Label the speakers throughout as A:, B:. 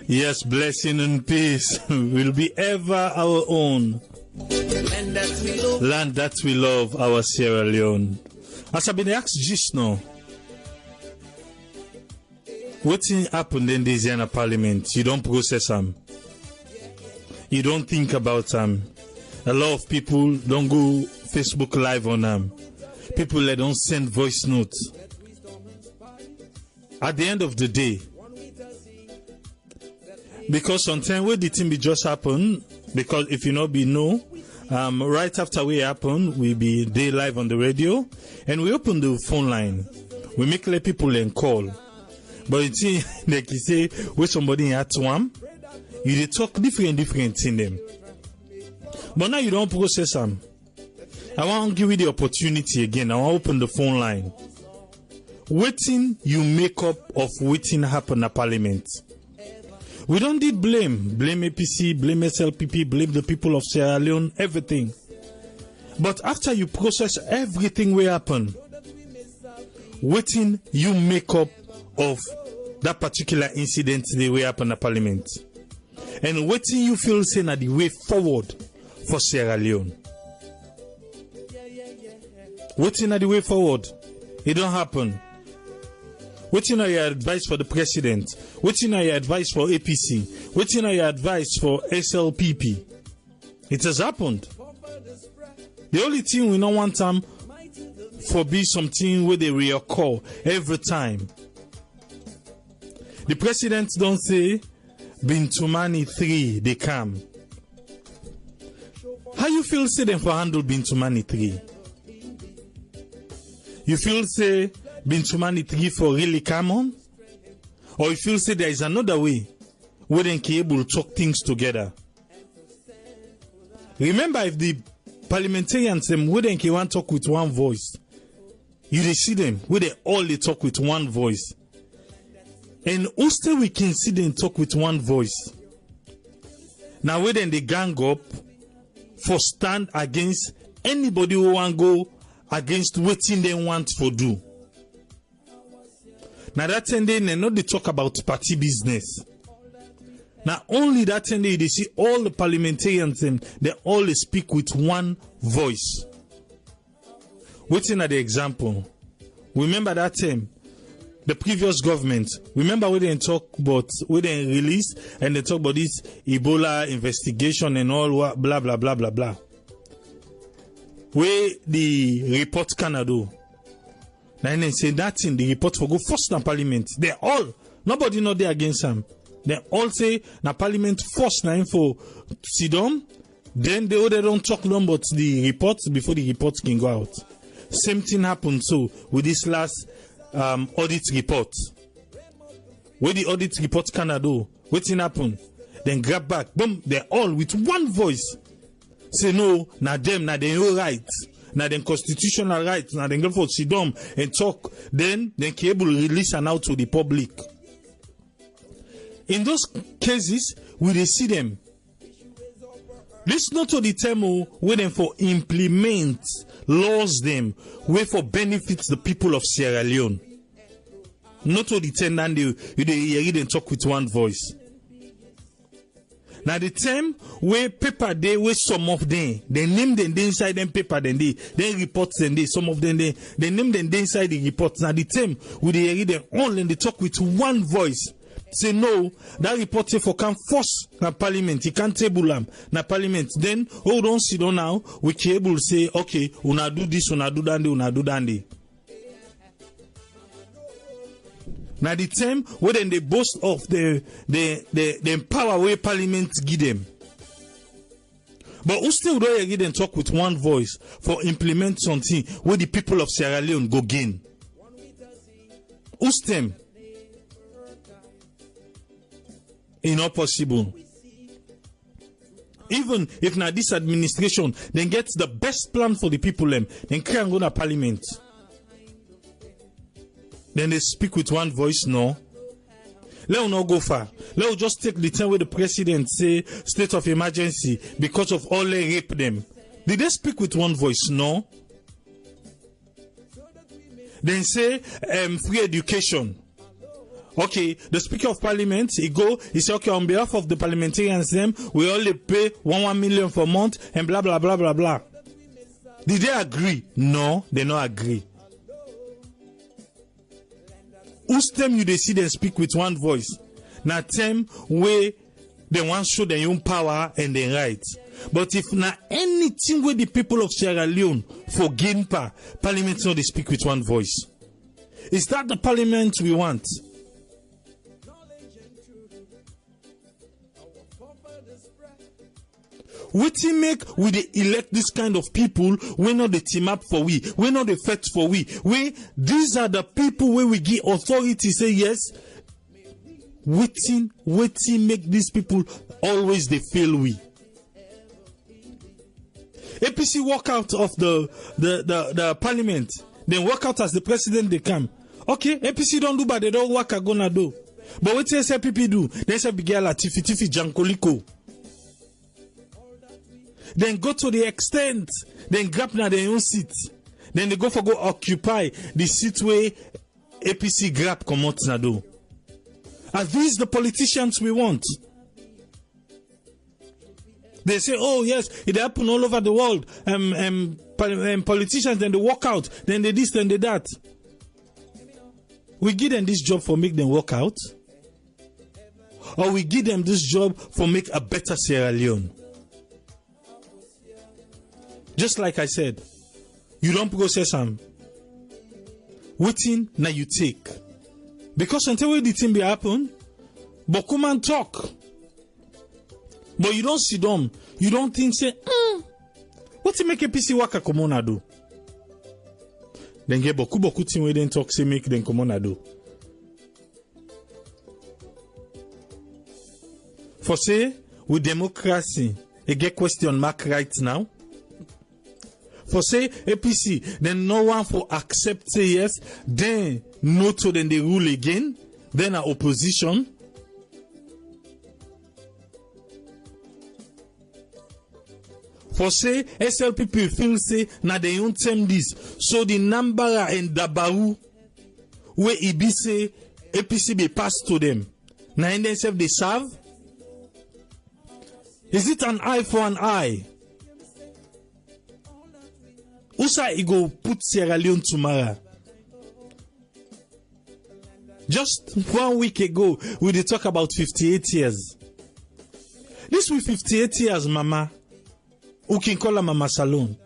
A: Yes, blessing and peace will be ever our own. Land that we love, our Sierra Leone. As I've been asked just now, what happened in this Ghana parliament? You don't process them. You don't think about them. A lot of people don't go Facebook Live on them. People that don't send voice notes. At the end of the day, because sometimes where the thing be just happen, because if you not be know, right after we happen, we be day live on the radio, and we open the phone line. We make let people and call. But you see, like you say, where somebody at one, you they talk different in them. But now you don't process them. I want to give you the opportunity again. I want to open the phone line. Waiting you make up of waiting happen at Parliament. We don't need blame. Blame APC, blame SLPP, blame the people of Sierra Leone, everything. But after you process everything will happen, waiting you make up of that particular incident the way happen at Parliament. And waiting you feel saying that the way forward for Sierra Leone. Waiting at the way forward. It don't happen. Waiting on your advice for the president. Waiting on your advice for APC. Waiting on your advice for SLPP. It has happened. The only thing we don't want them for be something where they reoccur every time. The president don't say Bintumani 3 they come. How you feel say them for handle Bintumani 3? You feel say Bintumani 3 for really come on? Or you feel say there is another way where they can able to talk things together? Remember, if the parliamentarians them where they can want talk with one voice, you they see them where they all they talk with one voice. And also we can see them talk with one voice. Now where then they gang up for stand against anybody who want go against what they want for do. Now that time they not they talk about party business. Now only that time they see all the parliamentarians and they all speak with one voice. Waiting at the example. Remember that time, the previous government. Remember when they talk about when they release and they talk about this Ebola investigation and all blah blah blah blah blah. Where the report Canada. Now they say that in the report for go first in parliament. They all nobody not there against them. They all say na parliament first na for sit down. Then they don't talk long about the reports before the reports can go out. Same thing happened so with this last audit report. Where the audit report Canada, what thing happened? Then grab back, boom, they're all with one voice. Say no, na them, na they no right, na them constitutional rights, na them go for sit down and talk. Then can able release and out to the public. In those cases, we they see them. This not to the time where them for implement laws them where for benefits the people of Sierra Leone. Not to the time that they hear them talk with one voice. Now the time where paper they where some of them they name them inside them paper then they reports then they some of them they name them inside the reports. Now the time where they hear them all and they talk with one voice. Say no, that report say for come force na parliament, he can't table them na parliament. Then hold on, sit down now, we can able to say, okay, una do this, una do that, una do that. Now the time where then they boast of the power where parliament give them. But who still don't give them talk with one voice for implement something where the people of Sierra Leone go gain? Who's them? It's not possible. Even if now this administration then gets the best plan for the people then can go to parliament. Then they speak with one voice, no. Let us not go far. Let us just take the time where the president say state of emergency because of all they rape them. Did they speak with one voice? No. Then say free education. Okay, the Speaker of Parliament, he say, okay, on behalf of the parliamentarians, we only pay 1 million for a month and blah, blah, blah, blah, blah. Did they agree? No, they not agree. Whose time you they see them speak with one voice? Now time where they want to show their own power and their rights. But if na anything where the people of Sierra Leone for gain power, Parliament not they speak with one voice. Is that the Parliament we want? What he make we they elect this kind of people? We not the team up for we not the fight for we. These are the people where we give authority say yes. Waiting make these people always they fail we. APC walk out of the parliament, then walk out as the president they come. Okay, APC don't do but they don't work are gonna do. But what say SPP do? They say Bigala Tifi Jankoliko. Then go to the extent, then grab na their own seat. Then they go occupy the seat where APC grab come out na do. Are these the politicians we want? They say, oh yes, it happen all over the world. Politicians, then they walk out, then they this, then they that. We give them this job for make them walk out, or we give them this job for make a better Sierra Leone. Just like I said, you don't process them. Waiting, now you take. Because until the thing be happen, but come and talk. But you don't sit down. You don't think, say, what to make APC waka come on do? Then get boku thing we then talk, say make them come on do. For say, with democracy, it get question mark right now. For say APC, then no one for accept say yes, then no to then they rule again, then a opposition. For say SLPP feel say na they don't term this, so the Nambara and Dabaru where it be say APC be passed to them. Now in themselves they serve. Is it an eye for an eye? Usa he go put Sierra Leone tomorrow. Just 1 week ago, we did talk about 58 years. This with 58 years, Mama. Who can call her Mama Salon?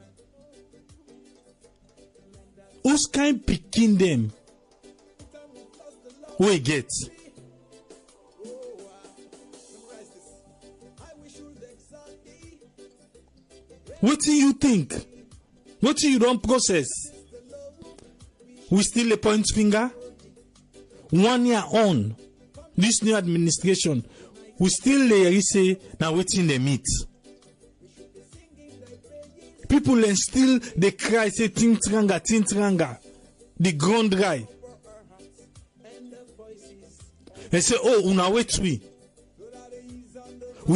A: Who's kind picking them? We get. What do you think? What do you don't process? We still a point finger? 1 year on, this new administration, we still say now waiting the meet. People and still they cry, say tintranga, the ground dry. They say, oh, una wait we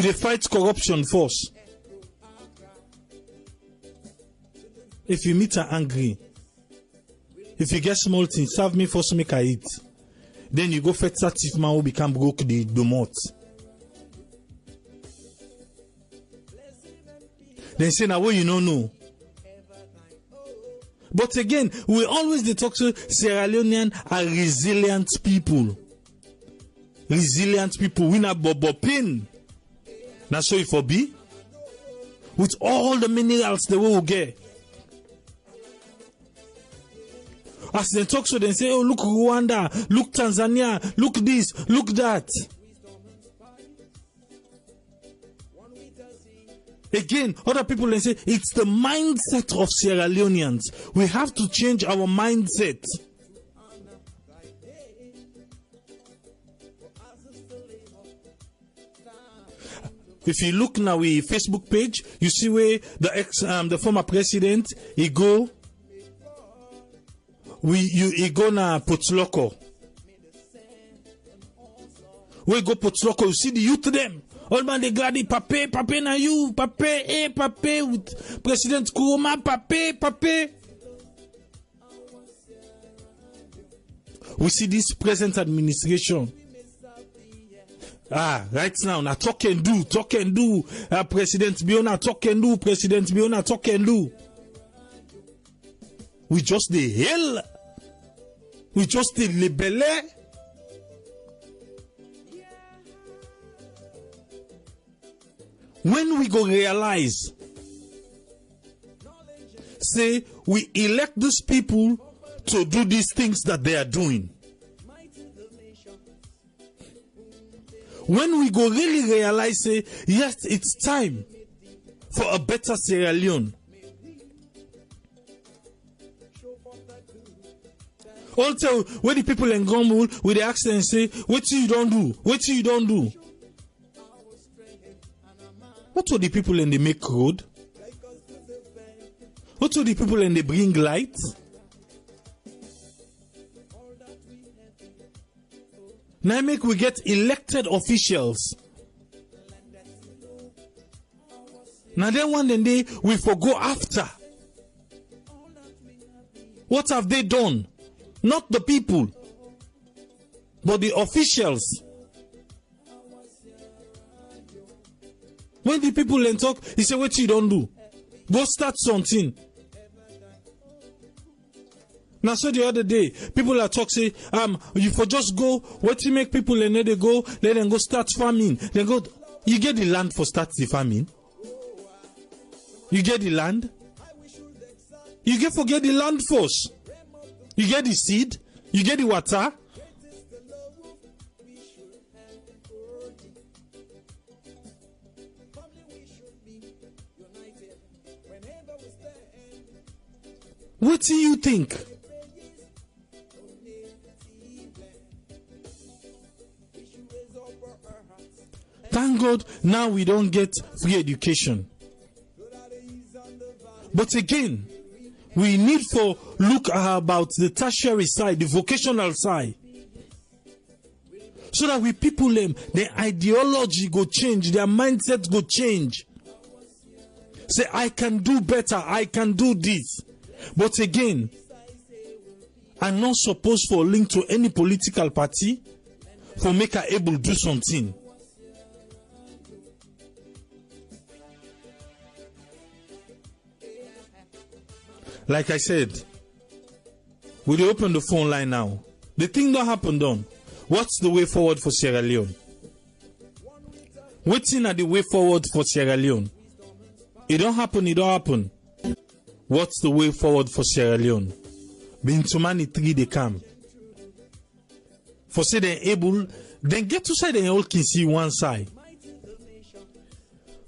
A: dey fight corruption force. If you meet her angry, if you get small things, serve me first make I eat. Then you go fetch that thief man who become broke the domot. Then say now what you don't know. But again, we always dey talk to Sierra Leonean are resilient people. Resilient people. We not bobo pain. Now so it for be. With all the minerals they will get. As they talk so they say, oh look Rwanda, look Tanzania, look this, look that. Again, other people they say it's the mindset of Sierra Leoneans. We have to change our mindset. If you look now we Facebook page, you see where the former president he go. He go na Potloko. We go Potloko, you see the youth them. All man they glad pape na you, pape with President Kuruma, pape. we see this present administration. Right now, na talk and do. President Biona talk and do. President Biona talk and do. We just the hell. We just the libele. When we go realize, say we elect these people to do these things that they are doing. When we go really realize, say, yes, it's time for a better Sierra Leone. Also, when the people in Gomul, with the accent say, what you don't do? What you don't do? What are the people in the make road? What are the people in the bring light? Now make we get elected officials. Now then one day we forgo after. What have they done? Not the people, but the officials. When the people then talk, he say, what you don't do? Go start something. Now, so the other day, people are talking, say, you for just go, what you make people and they go, let them go start farming. They go, you get the land for start the farming? You get the land? You forget the land first. You get the seed, you get the water. What do you think? Thank God now we don't get free education. But again, we need for look about the tertiary side, the vocational side. So that we people them, their ideology go change, their mindset go change. Say, I can do better, I can do this. But again, I'm not supposed for link to any political party for make her able to do something. Like I said, we open the phone line now. The thing that happened on. What's the way forward for Sierra Leone? Waiting at the way forward for Sierra Leone. It don't happen. What's the way forward for Sierra Leone? Being too many 3 they come. For say they're able, then get to side and all can see one side.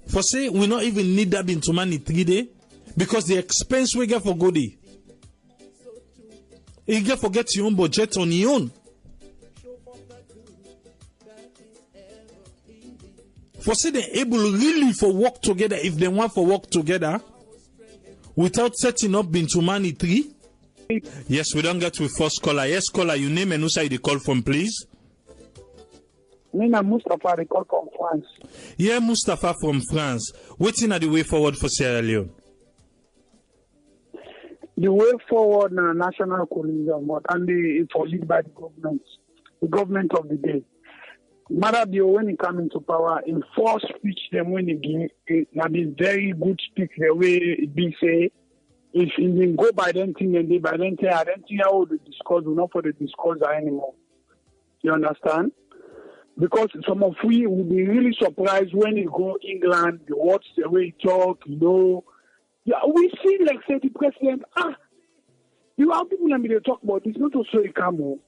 A: For say we not even need that being too many 3 day. Because the expense we get for go day. You get forget your own budget on your own. For say they're able really for work together if they want for work together without setting up into money 3. Yes, we don't get with first caller. Yes, caller, your name and who side you call from, please.
B: My name is Mustafa, I call from France.
A: Yeah, Mustafa from France. Waiting at the way forward for Sierra Leone.
B: The way forward na national coalition, but and for lead by the government of the day. Marabio, when he come into power, in first speech them when he give, na this very good speech the way it be say, if he go by them thing and they by them thing, I don't think how the discourse will not for the discourse anymore. You understand? Because some of we will be really surprised when you go England, you watch the way he talk, you know. Yeah, we see like say the president, you have people that they talk about this, not also a camo.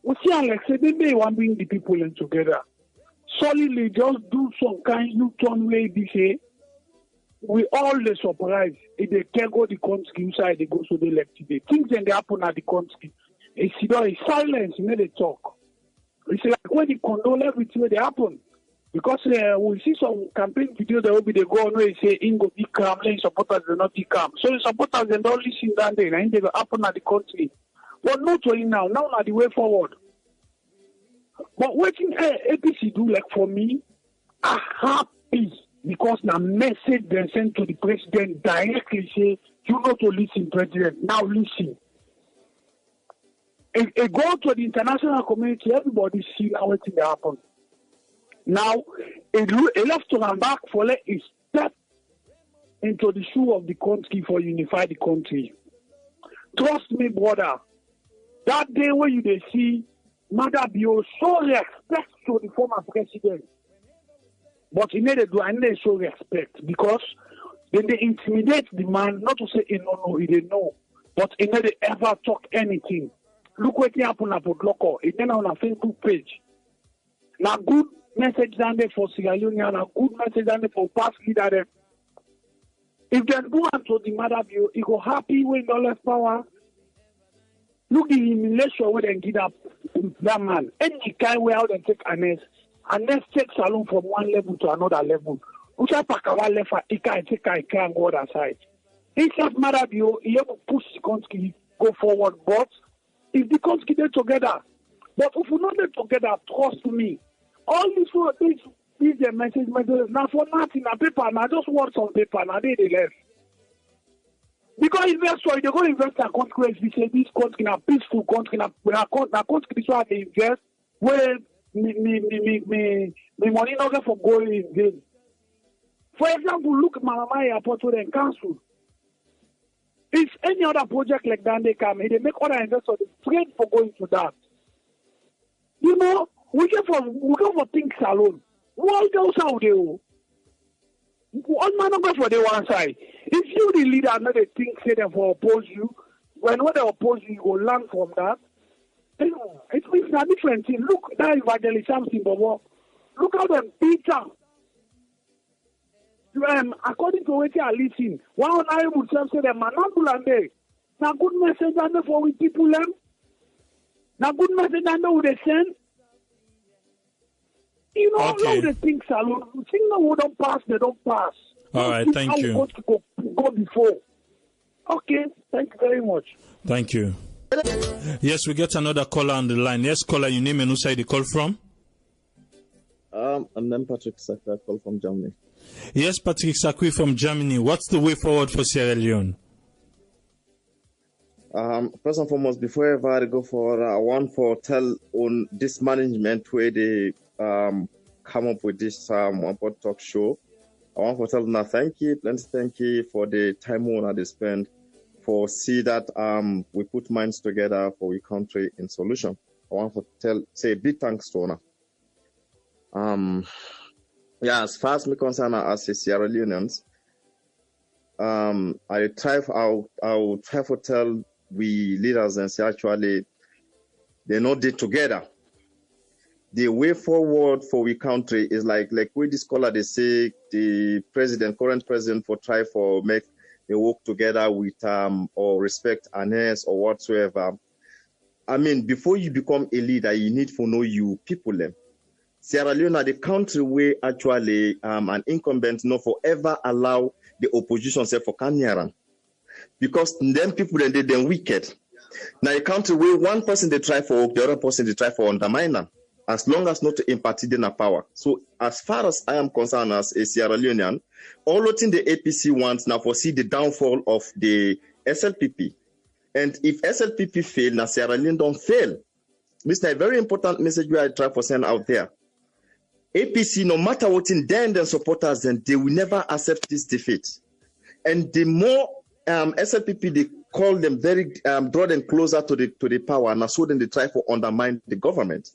B: We see like say they want to bring the people in together. Solidly just do some kind U-turn way they say. We all the surprise. If they can go the country inside, they go so they elect today. Things then they happen at the country. It's silence, you know they talk. It's like when they condole everything they happen. Because we see some campaign videos that will be they go on where they say Ingo be calm, then supporters they not be calm. So the supporters they don't listen down there and they will happen at the country. But not only now not the way forward. But what can APC do like for me? I'm happy because the message they sent to the president directly say you not to listen, president. Now listen. It go to the international community, everybody see how it happen. Now, it left to come back for let it step into the shoe of the country for unify the country. Trust me, brother. That day when you they see Mother Bio show respect to the former president, but he needed to show respect because then they intimidate the man, not to say he no, he didn't know, but he never ever talk anything. Look what happened at Loco. It then on a Facebook page. Now good message down there for Sierra Leone and a good message down there for past leader there. If they go on to the Mother Bio, he go happy when no less power. Look the humiliation where they get up that man. Any kind where they take Anes takes along from one level to another level. Ucha Pakawa left for Ika and take Ika and go other side. Instead Mother Bio, he ever push the country go forward, but if the country get together, but if we not get together, trust me, all these messages now for nothing, na paper, now just words on paper, now they left. Because investors, they go invest in countries, we say this country in a peaceful country, in a country so they invest, where me money not get for going in vain. For example, look at Malamai Airport where they cancel. If any other project like that they come, they make other investors afraid for going to that. You know, we go for things alone. What else out there? One man not go for the one side. If you the leader not they think say them for oppose you, when they oppose you, you go learn from that. It means a different thing. Look, that evangelist something, but look how them Peter. According to what you are listening, one I would say them manambulande. Now good message and for we people them. Now good message and who they send. You know,
A: Okay.
B: all the things alone. Things that don't pass, they don't pass.
A: All right, thank you.
B: Go before. Okay, thank you very much.
A: Thank you. Yes, we get another caller on the line. Yes, caller, your name and who side you call from?
C: I'm Patrick Saka, I call from Germany.
A: Yes, Patrick Sakwi from Germany. What's the way forward for Sierra Leone?
C: First and foremost, before I go forward, I want to tell on this management where they come up with this WanPot talk show. I want to tell them thank you for the time on they spend for see that we put minds together for we country in solution. I want to say big thanks to her. Yeah, as far as me concerned as a Sierra Leoneans, I'll try to tell we leaders and say actually they're not there together. The way forward for we country is like with this scholar they say the current president for try for make they work together with or respect Anes or whatsoever. I mean, before you become a leader, you need to know you people them. Sierra Leone, the country where actually an incumbent no forever allow the opposition say for Kanyaran. Because them people then wicked. Now a country where one person they try for the other person they try for undermine them. As long as not to impart their power. So as far as I am concerned as a Sierra Leonean, all what in the APC wants now foresee the downfall of the SLPP. And if SLPP fail, now Sierra Leone don't fail. This is a very important message we are trying to send out there. APC, no matter what in then supporters, then they will never accept this defeat. And the more SLPP they call them very draw them closer to the power, and so then they try to undermine the government.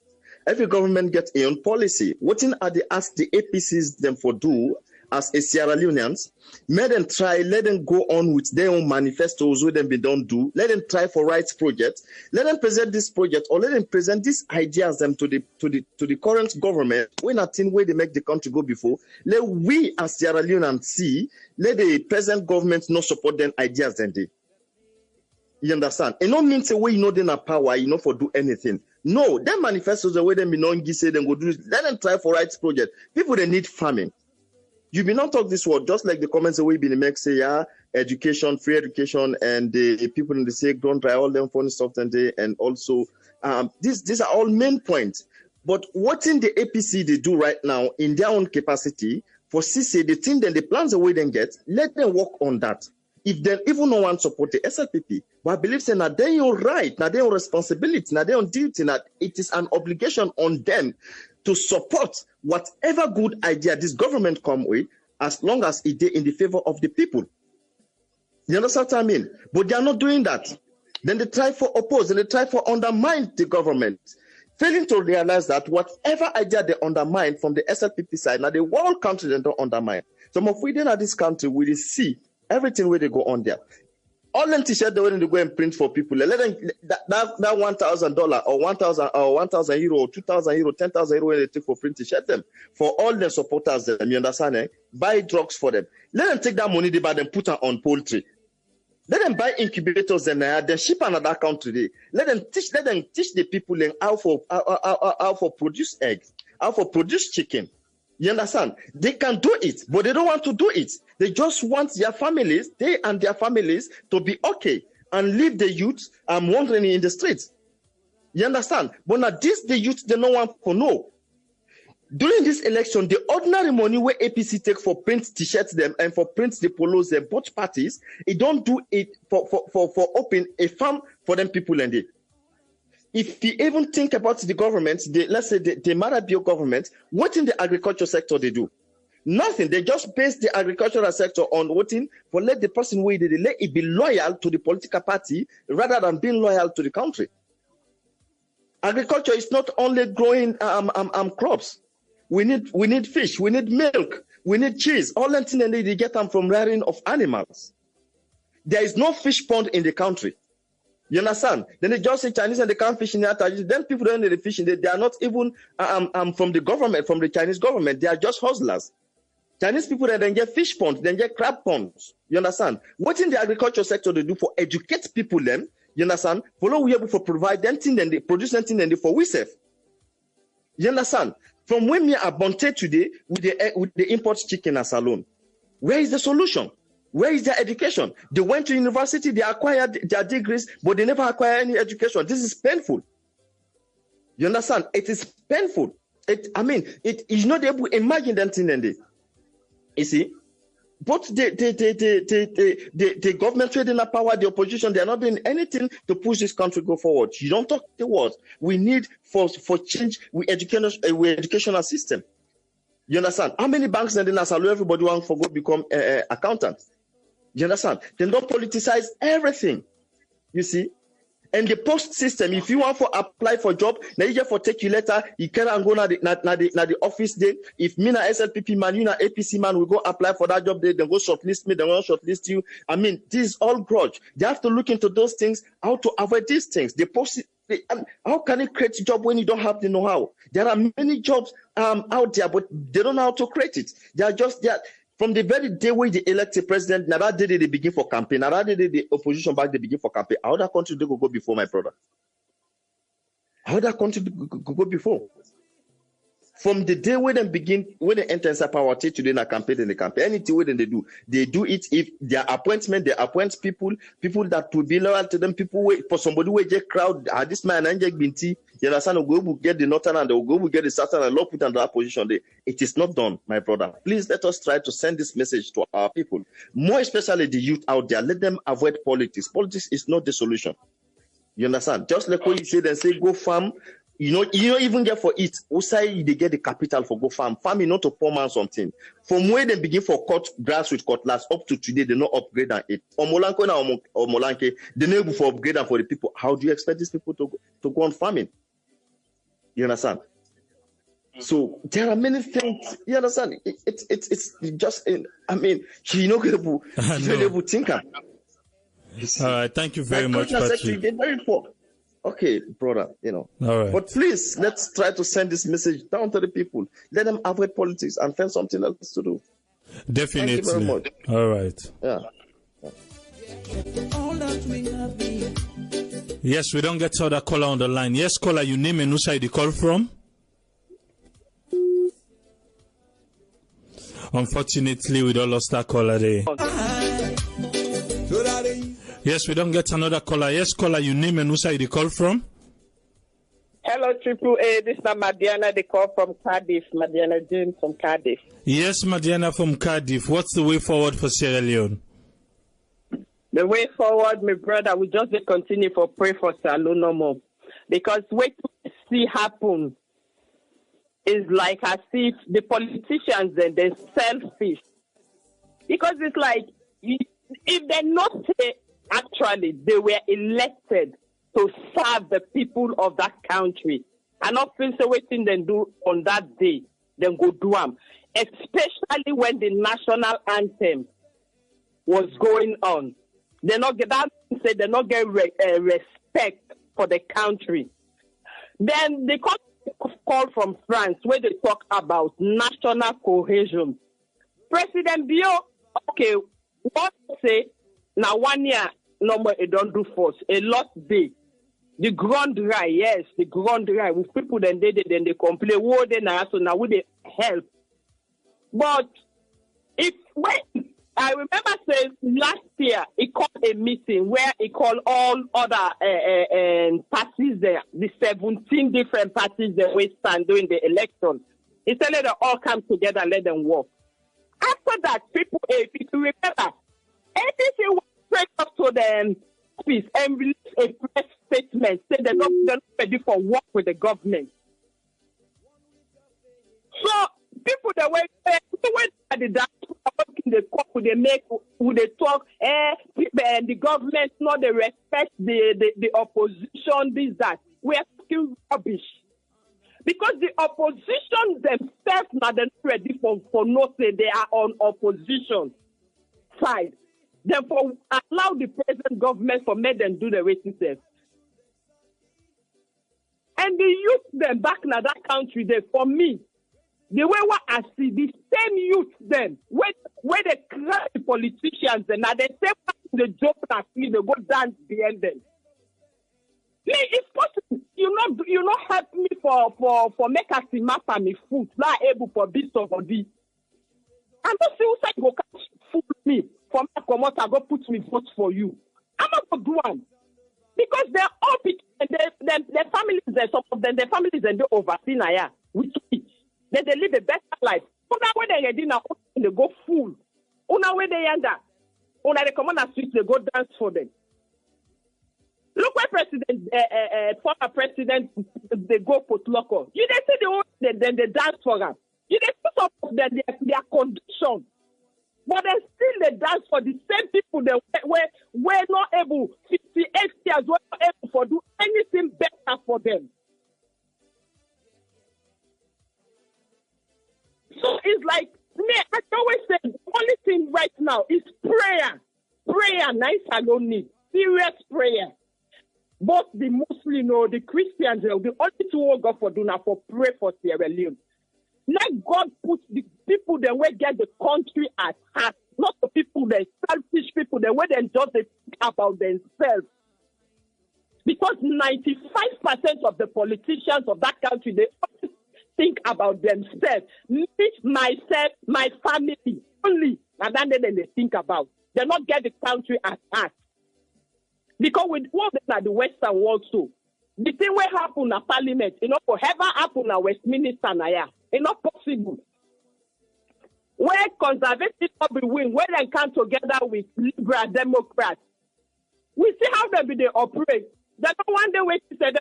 C: Every government gets a own policy. What in are they ask the APCs them for do as a Sierra Leoneans? Let them try, let them go on with their own manifestos, what them be don't do. Let them try for rights projects. Let them present this project or let them present these ideas them to the current government. When a thing where they make the country go before, let we as Sierra Leoneans see, let the present government not support them ideas then they. You understand? It don't mean say we know they have power, you know, for do anything. No, them manifestos the way them be non say them go do this. Let them try for rights project. People they need farming. You be not talk this word, just like the comments the way be make say yeah, education, free education, and the people in the say don't try all them funny stuff and also these are all main points. But what in the APC they do right now in their own capacity for CC, the thing then the plans the way they get, let them work on that. if they even no one support the SLPP, but I believe saying that they own right, now they own responsibility, now they own duty, that it is an obligation on them to support whatever good idea this government come with, as long as it is in the favor of the people. You understand what I mean? But they are not doing that. Then they try for oppose, and they try for undermine the government, failing to realize that whatever idea they undermine from the SLPP side, now the whole country they don't undermine. Some of we in this country, we see everything where they go on there. All them t-shirts they want to go and print for people. Let them that $1,000 or 1,000 or 1,000 euro or 2,000 euro, 10,000 euro they take for print t-shirt them for all the supporters them. You understand? Eh? Buy drugs for them. Let them take that money they buy them put it on poultry. Let them buy incubators and then ship another country. Let them teach the people how for produce eggs, how for produce chicken. You understand? They can do it, but they don't want to do it. They just want their families, they and their families, to be okay and leave the youth wandering in the streets. You understand? But now the youth, they don't want to know. During this election, the ordinary money where APC take for print t-shirts them and for print the polos them, both parties, it don't do it for open a farm for them people and they. If you even think about the government, let's say the Marabio government, what in the agriculture sector they do? Nothing. They just base the agricultural sector on voting for let the person where they let it be loyal to the political party rather than being loyal to the country. Agriculture is not only growing crops. We need fish, we need milk, we need cheese. All that things they get them from rearing of animals. There is no fish pond in the country. You understand? Then they just say Chinese and they can't fish in the then people don't need the fish in there. They are not even from the government, from the Chinese government. They are just hustlers. Chinese people then get fish ponds, then get crab ponds. You understand? What in the agriculture sector they do for educate people them, you understand? Follow we able for provide them thing, then they produce them thing, then they for we save. You understand? From when we are bonted today with the import chicken as alone, where is the solution? Where is their education? They went to university, they acquired their degrees, but they never acquired any education. This is painful. You understand? It is painful. It is not able to imagine that thing. You see, both the government trading the power, the opposition, they are not doing anything to push this country go forward. You don't talk the words. We need for change with educational system. You understand? How many banks then everybody want to go become accountant? You understand? They don't politicize everything. You see? And the post system, if you want to apply for job, now you just for take your letter, you can't go to the office day. If me na SLPP man, you na APC man, we go apply for that job, they go shortlist me, they go shortlist you. I mean, this is all grudge. They have to look into those things, how to avoid these things. How can you create a job when you don't have the know-how? There are many jobs out there, but they don't know how to create it. They are just there. From the very day when they elect a president, now that day they begin for campaign, now that day the opposition back they begin for campaign. How that country they go before, my brother? How that country go before? From the day when they enter inside power today in a campaign, anything when they do it. If their appointment, they appoint people that will be loyal to them, people wait for somebody who just crowd, this man and Jack Binti, you understand, will go get the northern and they'll go get the southern and lock put under that position there. It is not done, my brother. Please let us try to send this message to our people, more especially the youth out there. Let them avoid politics. Politics is not the solution. You understand? Just like what you say, then say go farm. You don't even get for it. Outside they get the capital for go farm. Farming not to poor man something. From where they begin for cut grass with cutlass up to today, they not upgrade and it. Omolanke na Omolanke, they never for upgrade and for the people. How do you expect these people to go on farming? You understand? So there are many things. You understand? It's just. I mean, you know, able thinker.
A: All right. Thank you very much, Patrick.
C: They're very poor. Okay, brother, you know. All right. But please, let's try to send this message down to the people. Let them avoid politics and find something else to do.
A: Definitely.
C: Thank you very much.
A: All right.
C: Yeah.
A: Yes, we don't get other caller on the line. Yes, caller, your name and who side you call from? Unfortunately, we don't lost that caller there. Yes, we don't get another caller. Yes, caller, your name and who side you call from?
D: Hello, Triple A. This is Madiana. They call from Cardiff. Madiana James from Cardiff.
A: Yes, Madiana from Cardiff. What's the way forward for Sierra Leone?
D: The way forward, my brother, we just continue for pray for Salon no more. Because what we see happen is like as if the politicians and they're selfish. Because it's like, if they're not actually, they were elected to serve the people of that country. And not feel so waiting they do on that day, then go do them. Especially when the national anthem was going on. They not get that say they not get respect for the country. Then they call from France where they talk about national cohesion. President Bio, okay, what say now 1 year no more it don't do force. A lot big. The Grand Rail, yes, the Grand Rail. With people then they complain, what they now so now would they help? But when I remember saying last year, he called a meeting where he called all other parties there, the 17 different parties that we stand during the election. He said let them all come together, let them work. After that, people, if you remember, APC went straight up to the office and released a press statement saying they're not ready for work with the government. So people that went at the dance, they talk, they make, they talk, the government not they respect the opposition, this, that. We are talking rubbish. Because the opposition themselves now they're not ready for no say they are on opposition side. Therefore, allow the present government for make them do the waiting test. And the youth them back in that country there, for me, the way what I see, the same youth then, where they cry the politicians and now they say the job that me, they go dance behind them. Me, it's possible. You not help me for make us see map and me food, not able for this or for this. I'm not saying who go catch food me from my comot and go put me vote for you. I'm not going to do one. Because they're all people and their families, some of them, their families and they oversee now, with kids. They live a better life. Una when they ready now, they go full. Una when they under, una they come on the street, they go dance for them. Look where former president, they go put local. You they see the old, then they dance for them. You they put up their condition. But then still they dance for the same people that were not able, 58 years, were not able to do anything better for them. So it's like, me, I always say, the only thing right now is prayer. Prayer, nice alone need. Serious prayer. Both the Muslims or the Christians, the only two who go for do now for pray for Sierra Leone. Let God put the people that will get the country at heart, not the people that selfish people that will then just think about themselves. Because 95% of the politicians of that country, they only think about themselves. Me, myself, my family, only. And then they think about. They not get the country at heart. Because with what they are the Western world too. The thing will happen at Parliament, for ever happen at Westminster now. It's not possible. Where conservative will win, where they come together with liberal Democrats. We see how they operate. They don't want the way to say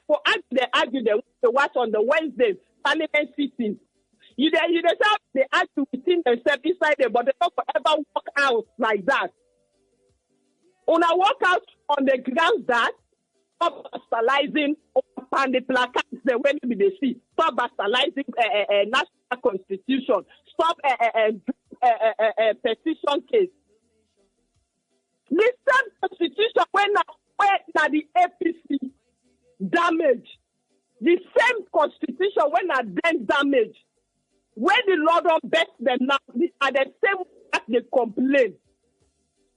D: they argue they watch on the Wednesday Parliament sitting. You they argue within themselves inside them, but they don't forever walk out like that. When I walk out on the grounds that stop bastardizing on the placards the way they see, stop bastardizing national constitution, stop petition case. The same constitution where the APC damage, the same constitution when then damage, where the Lord on best them now are the same as they complain.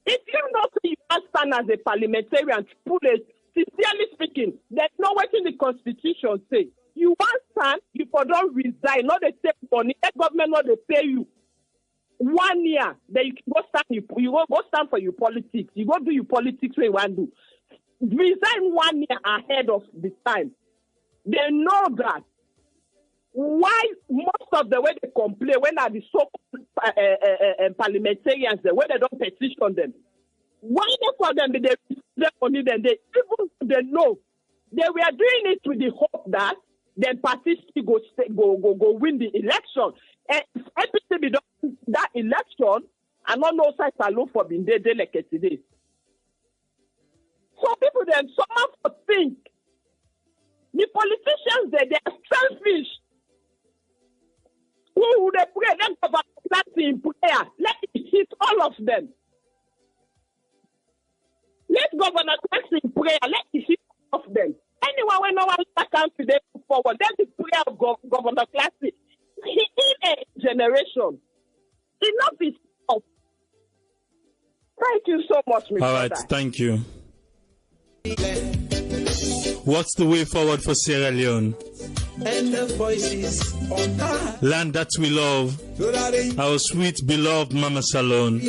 D: If you not say you can't stand as a parliamentarian, sincerely speaking, there's no what in the constitution say. You want stand, you for don't resign, not the take money, the government not they pay you 1 year, then you can go stand you go stand for your politics. You go do your politics where you want to do. Resign 1 year ahead of the time. They know that. Why most of the way they complain when are the so-called parliamentarians, the way they don't petition them, Why not for them? They only then they even they know they were doing it with the hope that the party still go win the election. And if APC be done that election, and not no sites alone for being there like today. So people then somehow to think the politicians they are selfish. Who would they pray? Let government in prayer. Let it hit all of them. Let government in prayer. Let it hit all of them. Anyone when no one can today move forward, then the prayer of Governor Classic. He in a generation. Enough is enough. Thank you so much, Mr.
A: All right, thank you. What's the way forward for Sierra Leone?
E: And the voices on high.
A: Land that we love, our sweet beloved Mama Salon.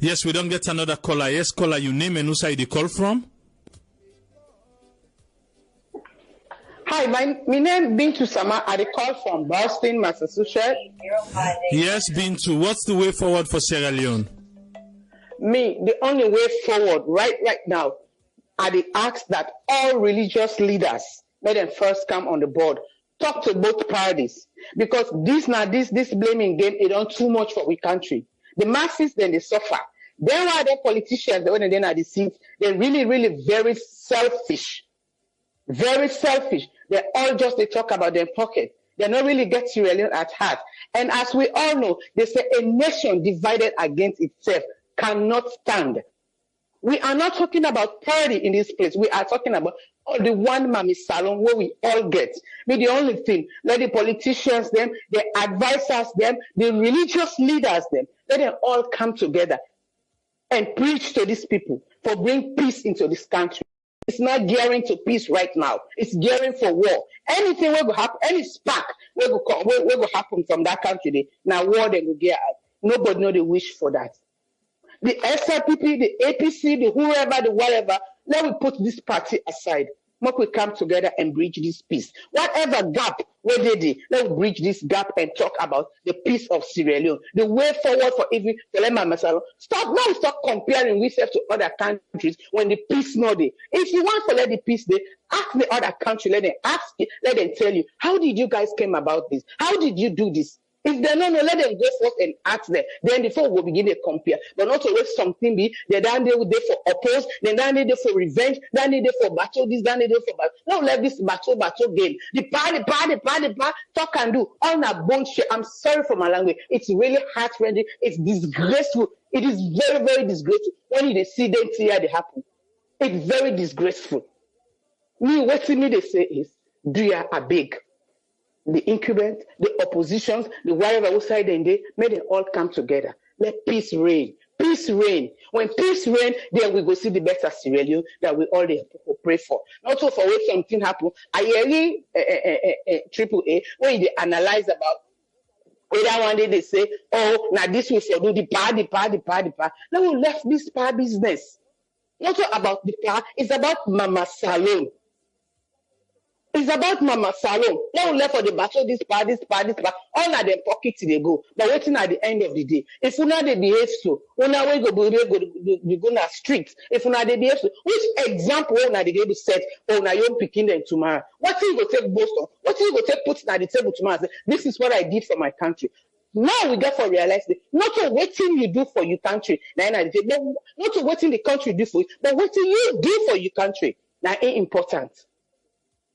A: Yes, we don't get another caller. Yes, caller, your name and who side you call from?
F: Hi, my name is Bintu Sama. I call from Boston, Massachusetts.
A: Yes, Bintu. What's the way forward for Sierra Leone?
F: The only way forward right now, I ask that all religious leaders let them first come on the board. Talk to both parties, because this blaming game is done too much for we country. The masses then they suffer. Then why the politicians when they're at the seats, they're really very selfish. Very selfish. They all just they talk about their pocket. They don't really get Sierra Leone at heart. And as we all know, they say a nation divided against itself cannot stand. We are not talking about party in this place. We are talking about the one Mami Salon where we all get. The only thing, let the politicians, them, the advisors, them, the religious leaders, them, let them all come together and preach to these people for bring peace into this country. It's not gearing to peace right now. It's gearing for war. Anything will happen, any spark will happen from that country. Now war they will get out. Nobody know the wish for that. The SRPP, the APC, the whoever, the whatever, let we put this party aside. Let we come together and bridge this peace. Whatever gap where they did, let we bridge this gap and talk about the peace of Sierra Leone. The way forward for even Mama Salon. Stop comparing ourselves to other countries when the peace not there. If you want to let the peace there, ask the other country, let them tell you, how did you guys came about this? How did you do this? If they don't know, let them go first and ask them. Then before we'll begin to compare. But not always something be, they're down there for oppose, then down there for revenge, down there for battle, this, down there for battle. Don't let this battle game. The party, talk and do. All that bullshit. I'm sorry for my language. It's really heart-rending. It's disgraceful. It is very, very disgraceful. When you see them see how they happen. It's very disgraceful. What they say is, do you are big? The incumbent, the oppositions, the whatever outside and they may they all come together. Let peace reign. Peace reign. When peace reign, then we go see the better Sierra Leone that we all pray for. Not so for when something happen. I hear AAA when they analyze about whether one day they say, oh, now this will for do the party. Now we left this power business. Not so about the power, it's about Mama Salon. It's about Mama Salon. Now we left for the battle, this part. All at them pockets they go. But waiting at the end of the day. If you not they behave so, we go na streets. If you not they behave so, which example we not they able to set or na young picking them tomorrow? What you go take boast on? What you go take put at the table tomorrow? Say, this is what I did for my country. Now we therefore realize that not to waiting you do for your country, not to waiting the country do for you, but what you do for your country. Now ain't important.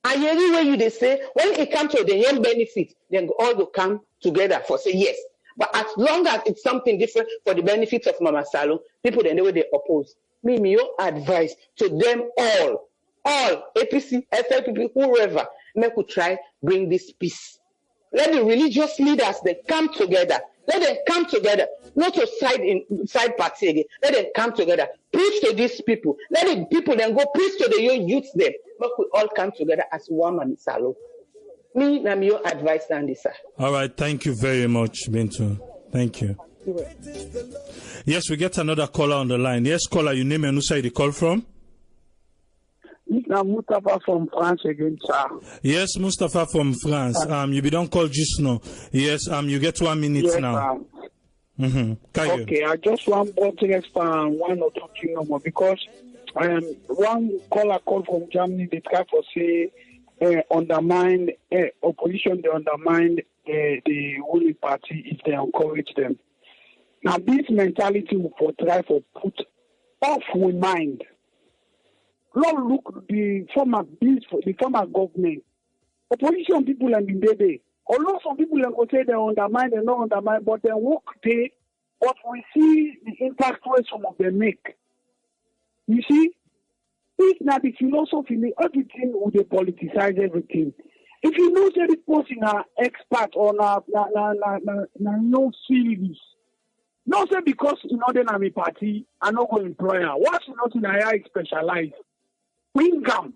F: And everywhere you they say, when it comes to the young benefit, then all will come together for say yes. But as long as it's something different for the benefits of Mama Salon, people then they oppose. Me, your advice to them all APC, SLPP, whoever, make we try bring this peace. Let the religious leaders they come together. Let them come together, not to side party again. Let them come together, preach to these people. Let the people then go preach to the young youths them. But we all come together as one Mami Salon. Me, I'm your advice on this, sir.
A: All right, thank you very much, Bintu. Thank you. Yes, we get another caller on the line. Yes, caller, your name and who side you call from?
B: It's now Mustafa from France again, sir.
A: Yes, Mustafa from France. You be don't call just now. Yes, you get 1 minute
B: Yes,
A: now.
B: Okay, I just want to expand one or two things more because one caller call from Germany, they try to say undermine opposition, they undermine the ruling party if they encourage them. Now this mentality will try to put off with mind. Lord, look the former government, opposition people and in day. Although some people will say they undermine, they not undermine, but they work there. But we see the impact where some of them make. You see, it's not the philosophy, everything would they politicize everything. If you know say the person are expert or no series, no say because you know then I'm a party, I no go employer. What's not in a specialized income,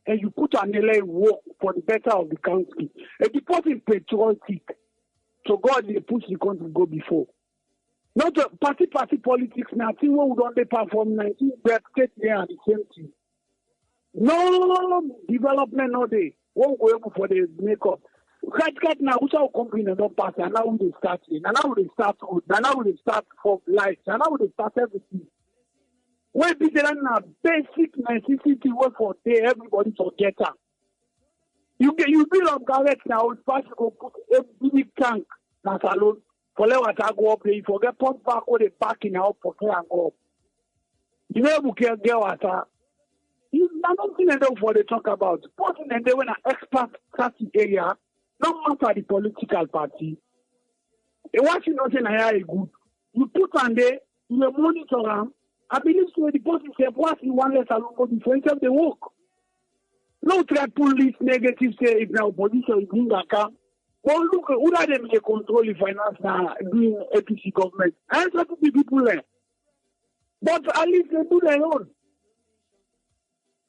B: and you put an LA work for the better of the country. And the person patriotic, so God they push the country go before. Not the party politics now. See what we don't perform 19 but state there are the same thing. No development no day. Won't go able for the makeup. Right now, we shall company don't pass, and now we start in, and now we start food, and now we start for life, and now we start everything. When people are basic necessity work for day, everybody forget her. You build up garage now, it's fast to go put a big tank na salon for let water go up there. You forget pump back or the back in out for care and go up. You know who can get water. You don't think enough for they talk about. Person and they when an expert traffic area, no matter the political party. They want you not in a good. You put on there, you monitor them. I believe so the person say what you want less alone go before instead they work. No try pull this negative say if now opposition is doing that camp. But look, who are them they control the finance now doing APC government? And so to be people there. But at least they do their own.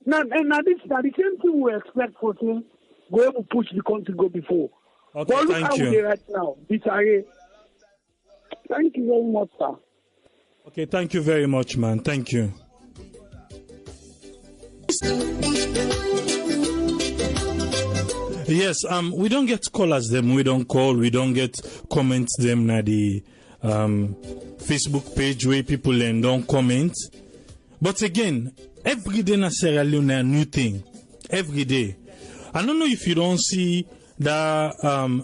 B: Now this is the same thing we expect for saying go able to push the country go before.
A: Okay,
B: but look
A: thank
B: how
A: you.
B: they right now. This area. Thank you very much, sir.
A: Okay, thank you very much, man. Thank you. Yes, we don't get callers them. We don't call. We don't get comments them na the Facebook page where people and don't comment. But again, every day na Sierra Leone a new thing. Every day. I don't know if you don't see that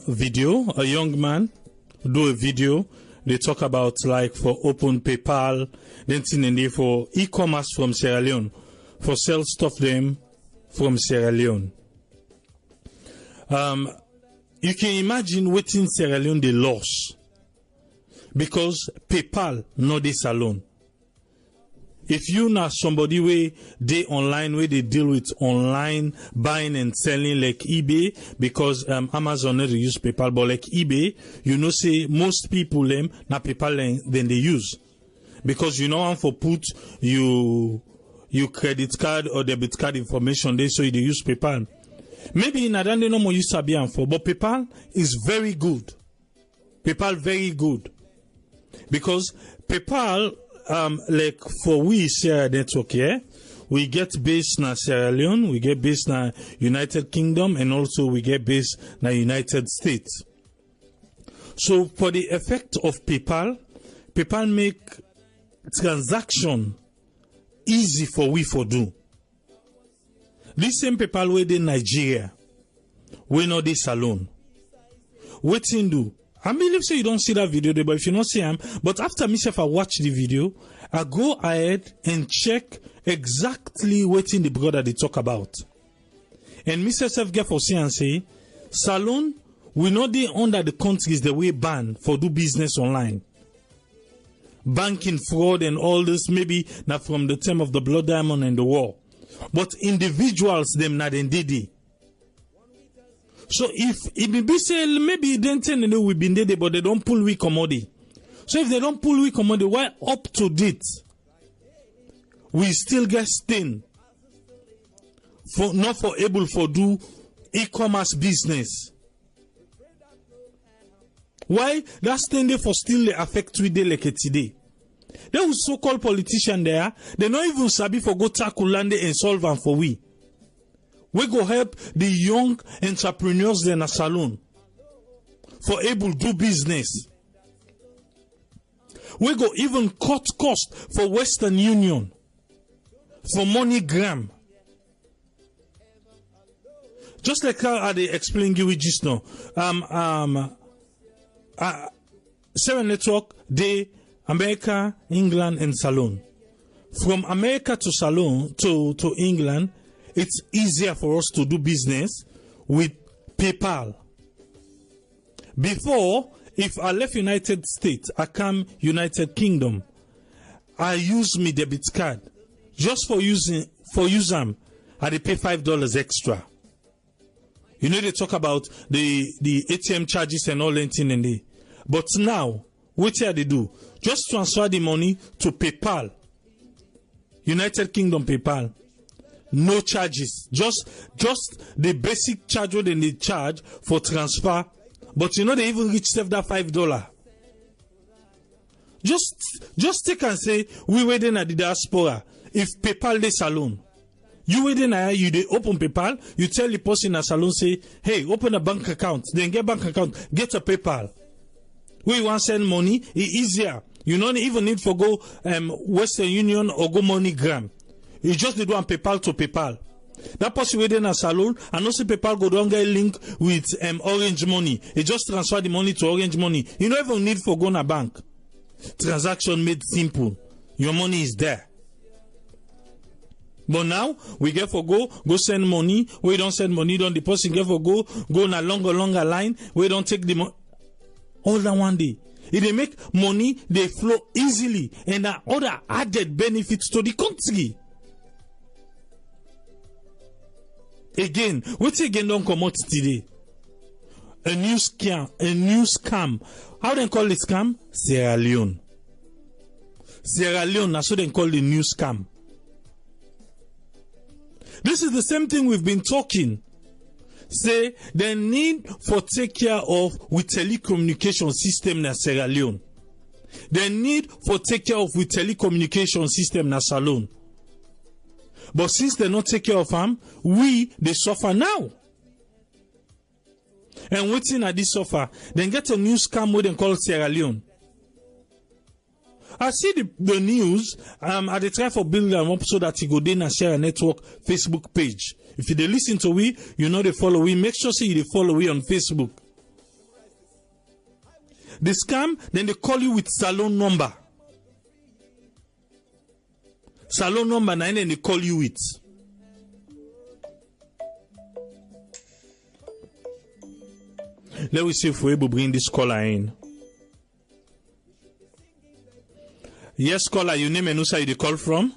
A: video. A young man do a video. They talk about like for open PayPal, then thing for e-commerce from Sierra Leone, for sell stuff them from Sierra Leone. You can imagine what in Sierra Leone they lost because PayPal not this alone. If you know somebody where they online, where they deal with online buying and selling like eBay, because Amazon never use PayPal, but like eBay, you know, say most people them na PayPal then they use, because you know for put you credit card or debit card information there, so they use PayPal. Maybe in Adande no more use Sabian for, but PayPal is very good. PayPal very good because PayPal. Like for we Sierra network here, we get based na Sierra Leone, we get based na United Kingdom, and also we get based na United States. So for the effect of PayPal, PayPal make transaction easy for we for do. This same PayPal way in Nigeria, we know this alone. Waiting do. I believe so you don't see that video there, but if you don't see him, but after myself I watch the video, I go ahead and check exactly what in the brother they talk about. And myself get for see and say, Salon, we know they under the countries the way ban for do business online. Banking fraud and all this, maybe not from the time of the Blood Diamond and the war. But individuals, them not indeed. So if it be say maybe then we've been there, but they don't pull we commodity. So if they don't pull we commodity, why up to date we still get stain for not for able for do e-commerce business? Why that stain there for still affect we day like today? There was so-called politician there, they not even sabi for go tackle land and solve them for we. We go help the young entrepreneurs in a salon for able to do business. We go even cut cost for Western Union, for MoneyGram. Just like how I explained you just now. Seven Network, they America, England, and Salon. From America to Salon to England, it's easier for us to do business with PayPal. Before, if I left United States, I come United Kingdom, I use my debit card. Just for use them, I pay $5 extra. You know, they talk about the ATM charges and all that thing in there. But now, what do they do? Just transfer the money to PayPal. United Kingdom PayPal. No charges. Just the basic charge what they charge for transfer. But you know they even reach that $5. Just take and say we waiting at the diaspora. If PayPal they salon, you waiting at you they open PayPal, you tell the person in a salon say, hey, open a bank account, then get bank account, get a PayPal. We want to send money, it's easier. You don't even need to go Western Union or go MoneyGram. You just need one PayPal to PayPal. That person within a salon and also PayPal go down get link with Orange Money. You just transfer the money to Orange Money. You don't even need to go to a bank. Transaction made simple. Your money is there. But now we get for go send money. We don't send money, don't the person get for go on a longer line. We don't take the money. All that one day. If they make money, they flow easily and other added benefits to the country. Again, what again don't come out today? A new scam. How they call it scam? Sierra Leone. Sierra Leone, that's what they call the new scam. This is the same thing we've been talking. Say the need for take care of with telecommunication system in Sierra Leone. The need for take care of with telecommunication system in Salon. But since they not take care of them, they suffer now. And waiting at this suffer, then get a new scam where they call Sierra Leone. I see the news. I try for building them up so that you go in and share a network Facebook page. If you listen to we, you know they follow we. Make sure you follow we on Facebook. The scam, then they call you with salon number. Salon number 9 and they call you with. Let me see if we're able to bring this caller in. Yes, caller, your name and who side you call from?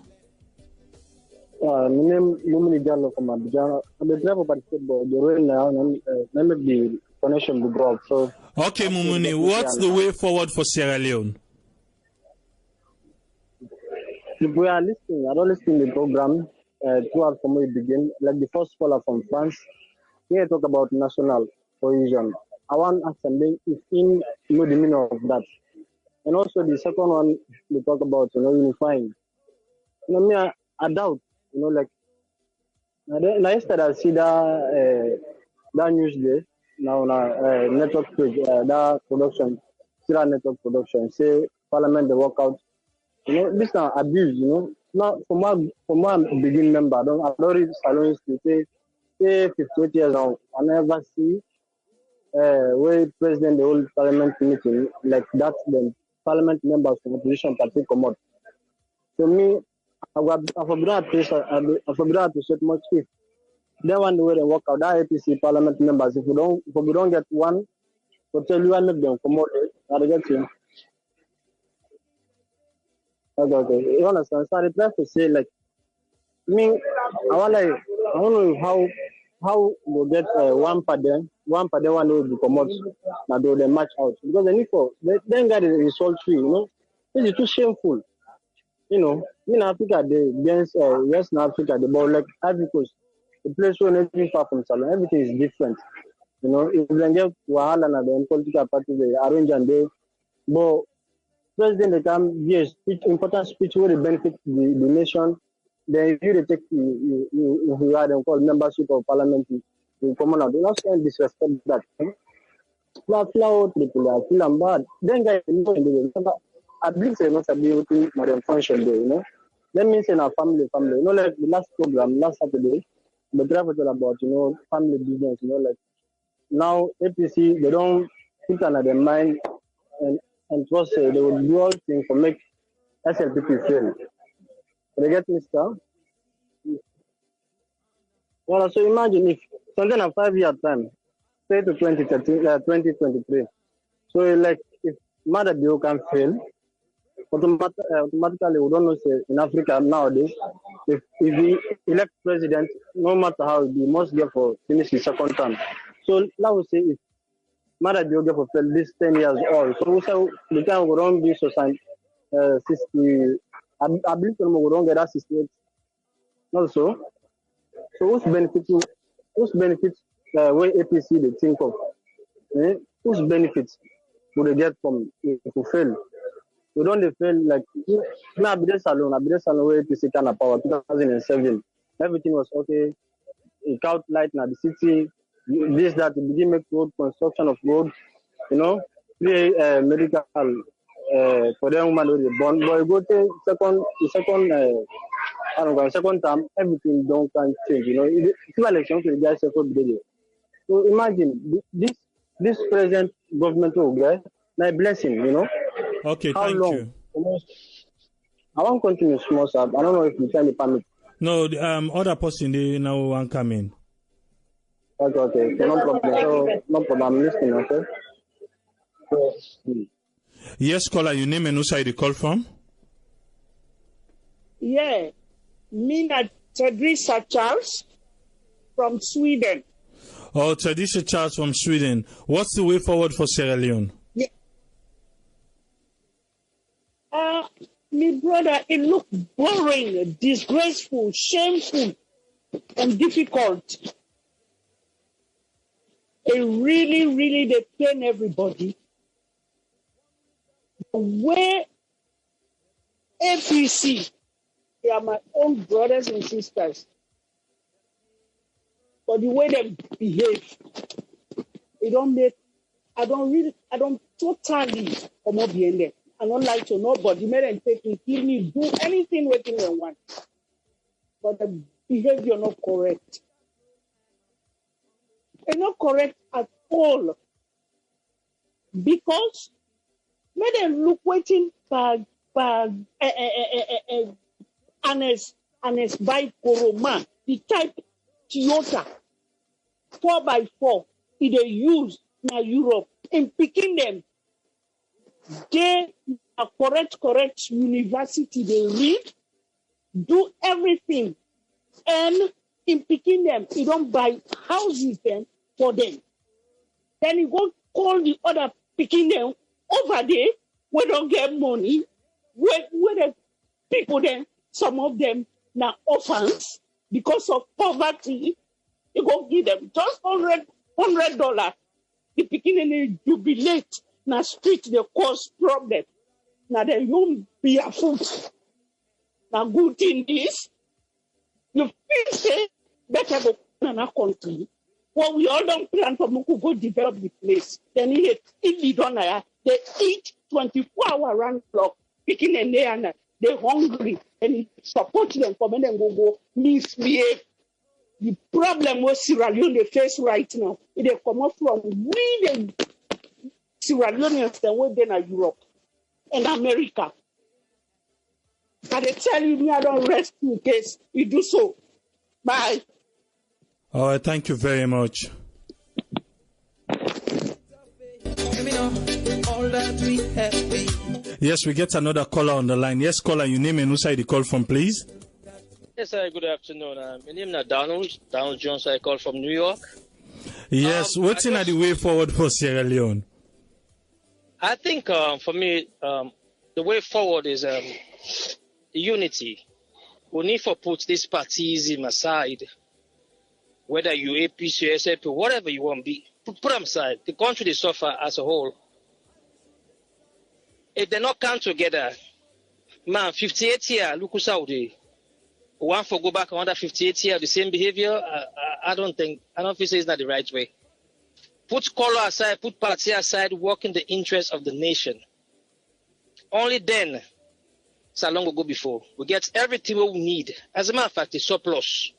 G: My name is Lumini Diallo from Abidjan. I'm the driver of football. The rain now, and the connection will go up. So.
A: Okay, Mumuni, what's the way forward for Sierra Leone?
G: If we are listening, I don't listen to the program throughout from where we begin. Like the first caller from France, here talk about national cohesion. I want to ask something if in know the meaning of that. And also the second one, we talk about unifying. Me, I doubt, like yesterday I see that news there now network page, that production, Sierra network production, say Parliament the Walkout. This is abuse, Now for my beginning member, I don't read salons to say 58 years old. I never see where president the whole parliament meeting like that then parliament members from opposition party come out. So me, I forgot to appreciate much if they want the way they work out that APC parliament members. If we don't get one, we'll tell you and make them come out. I get you. Okay. You understand? So I try to say like me, I want to know how we'll get one per day one will come out now do the match out because they then got the result free, This is too shameful. In Africa against Western Africa, the ball like Ivory Coast, the place where nothing far from Salon, everything is different. If they get Wahala and the political parties they arrange and they but president they come yes speech important speech where they benefit the nation then if you take you had them called membership of parliament in common out. You not can disrespect that. Flow people feel bad. Then guys, at least they must be able to modern function there, you know. That means in our family. You know, like the last program, last Saturday, the driver told about, you know, family business, you know, like now APC, they don't put another mind and trust they will do all things to make SLPP fail. They get me, sir? Well, so imagine if something in 5 year time, say to 2023. So like if Mother Bio can fail, automatically we don't know say in Africa nowadays, if we elect president, no matter how it be, must get for finish his second term. So now we say if Mother Bio get for fail this 10 years old, so we say the time we don't be so 60. I believe we don't get that 68 also. So who's benefits where APC they think of? Whose benefits would they get from if we fail? We don't fail like now Abide Salon where APC kind of power 2007. Everything was okay. It out light now the city, this that we begin make road construction of road, you know, medical for the young man with the bond. But go to second term, everything don't can change. You know, it's election to the guys second video. So imagine this present government will get my blessing. You know.
A: Okay,
G: how
A: thank
G: long?
A: you.
G: I won't continue small sir. I don't know if you can permit.
A: No, other person they now want come in.
G: Okay. So no problem. So no problem. I'm listening. Okay.
A: Yes, caller, your name and who side you call from?
H: Yeah, Mina Tedrisa Charles from Sweden.
A: Oh, Tedrisa Charles from Sweden. What's the way forward for Sierra Leone?
H: Yeah. My brother, it looked boring, disgraceful, shameful, and difficult. It really, they pain everybody. Where APC, they are my own brothers and sisters. But the way they behave, it don't make, I don't totally come up behind them. I don't like to nobody, made them take me, kill me, do anything within they want. But the behavior not correct. It's not correct at all. Because make them look waiting for Anes by Koroma, the type Toyota 4x4 they use in Europe in picking them. They are correct university they read, do everything, and in picking them, you don't buy houses then for them. Then you go call the other picking them over there, we don't get money, where the people then, some of them now orphans because of poverty, you go give them just $100. The beginning jubilate now street they cause problem. Now they won't be a foot. Now good in this, you feel say better go in another country. Well, we all don't plan for Muku go develop the place. Then if they don't they eat 24-hour round clock, picking and they're hungry and support them for men and go misbehave. The problem with Sierra Leone they face right now, they come up from we the Sierra Leoneans the way they in Europe and America. But they tell you me I don't rest in case you do so. Bye.
A: All right, thank you very much. Yes, we get another caller on the line. Yes, caller, your name and who side you call from, please?
I: Yes, sir, good afternoon. My name is Donald Jones. I call from New York.
A: Yes, what's in the way forward for Sierra Leone?
I: I think for me, the way forward is unity. We need to put these parties aside, whether you APC, SAP, whatever you want to be, put them aside. The country they suffer as a whole. If they not come together, man, 58 years, look who's out there. one for go back another 58 years of the same behavior. I don't feel it's not the right way. Put color aside, put party aside, work in the interest of the nation. Only then, Salon will go before. We get everything we need. As a matter of fact, it's surplus.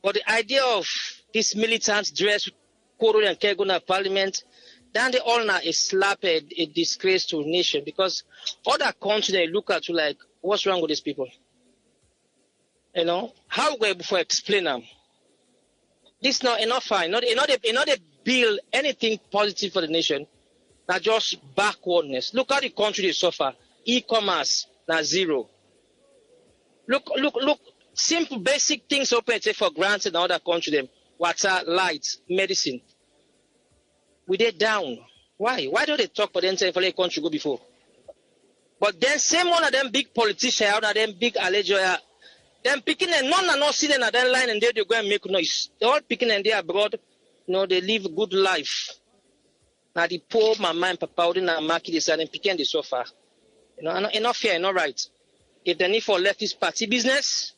I: But the idea of this militant dress, Koro and Keguna Parliament, then they all now is slap a disgrace to the nation, because other countries they look at you like, what's wrong with these people? You know, how we before explain them? This not enough fine. Not a build anything positive for the nation. Not just backwardness. Look how the country they suffer. E-commerce now zero. Look. Simple basic things open take for granted in other countries. Them water, light, medicine. We they down. Why? Why don't they talk for them for their country go before? But then same one of them big politicians, out of them big allegiance, them picking and none are not sitting at that line and they go and make noise. They all picking and they abroad, you know, they live a good life. Now the poor mama and papa in the market is and picking the sofa. You know, enough fair, not right. If they need for left this party business,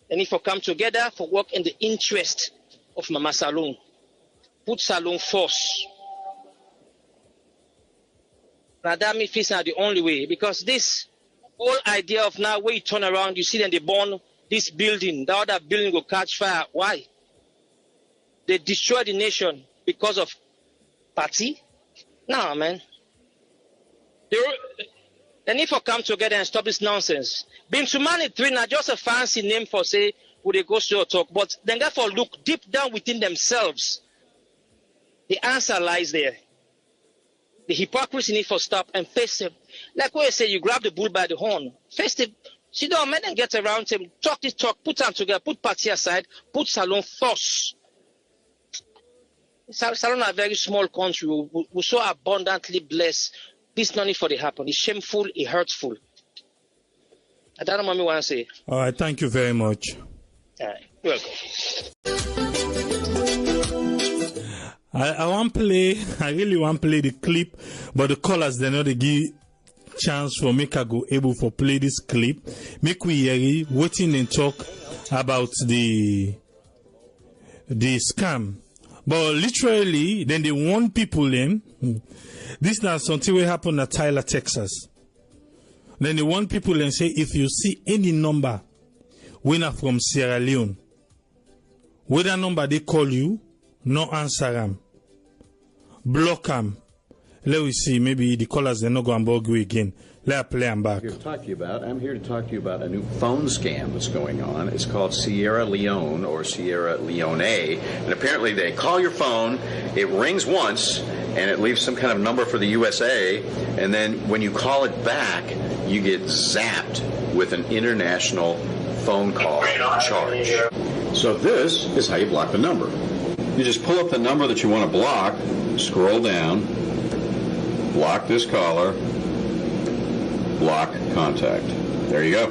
I: they need for come together for work in the interest of Mama Salon. Put Salon first. Now that me feels not the only way, because this whole idea of now where you turn around, you see them they burn this building, the other building will catch fire. Why? They destroy the nation because of party? No, man. They need to come together and stop this nonsense. Bintumani 3 not just a fancy name for say would they go to talk, but then therefore look deep down within themselves. The answer lies there. The hypocrisy need for stop and face him. Like what I say, you grab the bull by the horn. Face him. Sit down, man, and get around him. Talk this talk, put them together, put party aside, put Salon first. Salon a very small country. We're so abundantly blessed. This no need for it to happen. It's shameful, it's hurtful. I don't know what I want to say.
A: All right, thank you very much.
I: All right, you're welcome.
A: I really want to play the clip, but the callers, they know they give chance for make I go able for play this clip. Make we hear waiting and talk about the scam. But literally, then they warn people in. This now something will happen at Tyler, Texas. Then they warn people and say, if you see any number winner from Sierra Leone, whether number they call you, no answer them. Block them. Let me see, maybe the callers they're not going to bug you again. Let us play them back.
J: I'm here to talk to you about a new phone scam that's going on. It's called Sierra Leone or Sierra Leone. And apparently they call your phone, it rings once, and it leaves some kind of number for the USA. And then when you call it back, you get zapped with an international phone call charge. So this is how you block the number. You just pull up the number that you want to block, scroll down, block this caller, block contact. There you go.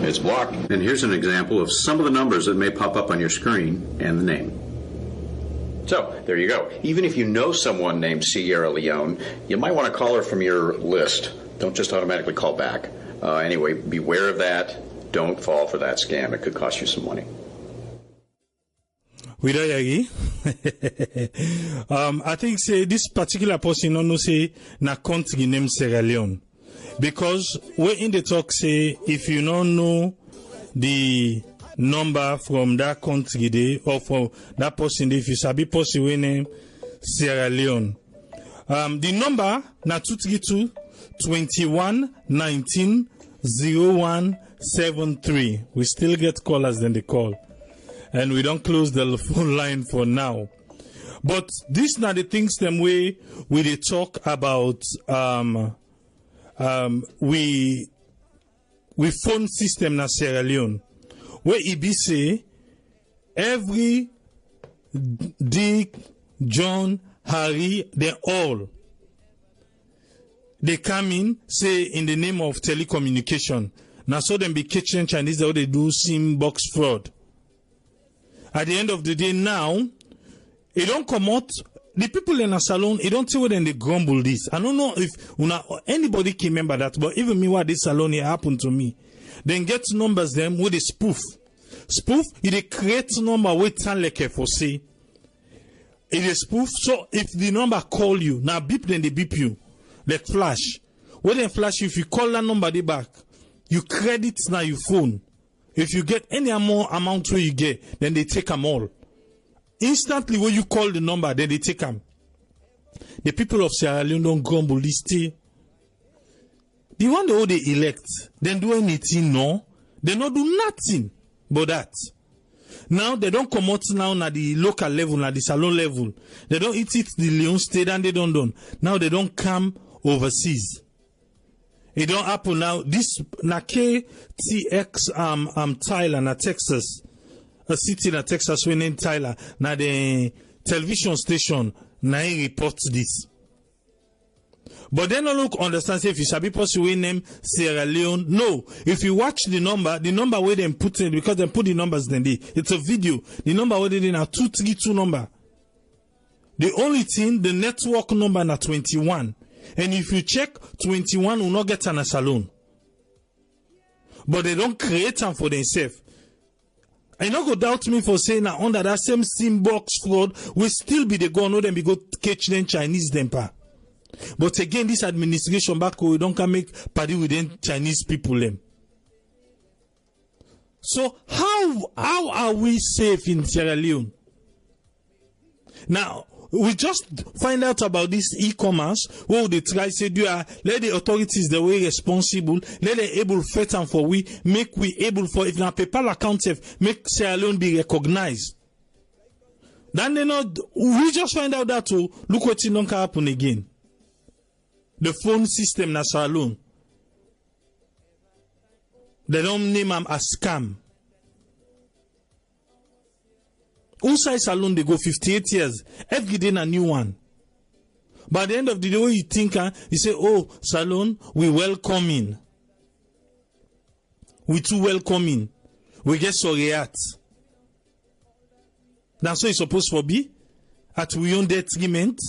J: It's blocked. And here's an example of some of the numbers that may pop up on your screen and the name. So, there you go. Even if you know someone named Sierra Leone, you might want to call her from your list. Don't just automatically call back. Anyway, beware of that. Don't fall for that scam. It could cost you some money.
A: I think say this particular person no say na country name Sierra Leone, because we in the talk say if you don't know the number from that country day or from that person day, if you sabi person we name Sierra Leone, the number na 232 21 19 0173. We still get callers then they call. And we don't close the phone line for now. But these are the things them way we they talk about we phone system na Sierra Leone. Where it be say every Dick, John, Harry, they all they come in, say in the name of telecommunication. Now so them be catching Chinese how they do SIM box fraud. At the end of the day now, it don't come out. The people in a salon, it don't see when they grumble this. I don't know if anybody can remember that, but even me, what this salon it happened to me. Then get numbers them with a spoof. Spoof, it create number with tan like for say. It is spoof, so if the number call you, now beep, then they beep you. Like flash. When they flash you, if you call that number they back, you credit now your phone. If you get any amount where you get, then they take them all. Instantly when you call the number, then they take them. The people of Sierra Leone don't grumble this day. The one they elect, then do anything, no? They not do nothing but that. Now they don't come out now at the local level, at the salon level. They don't eat it the Leone state and they don't done. Now they don't come overseas. It don't happen now. This na KTX Tyler na Texas, a city na Texas we named Tyler. Na the television station na he reports this. But then no look understand say if you sabi person we name Sierra Leone. No, if you watch the number where them put in because they put the numbers then they it's a video. The number where they in a 232 number. The only thing the network number na 21. And if you check 21 will not get an salon. But they don't create them for themselves. I not go doubt me for saying that under that same SIM box fraud will still be the go no them be go catch them Chinese them pa. But again, this administration back we don't can make party with them Chinese people them. So how are we safe in Sierra Leone? Now we just find out about this e-commerce where they try say let the authorities the way responsible, let them able fit and for we make we able for if na PayPal account make Sierra Leone be recognized. Then they not we just find out that too. Look what don't happen again. The phone system na Sierra Leone. They don't name them a scam. Outside salon they go 58 years. Every day a new one. By the end of the day, when you think, you say, oh, salon, we welcoming. We too welcoming. We get sorry at. That's what it's supposed to be. At we own detriment.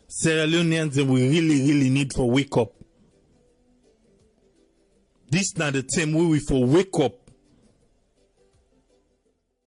A: Sierra Leoneans we really need for wake up. This is not the time where we for wake up.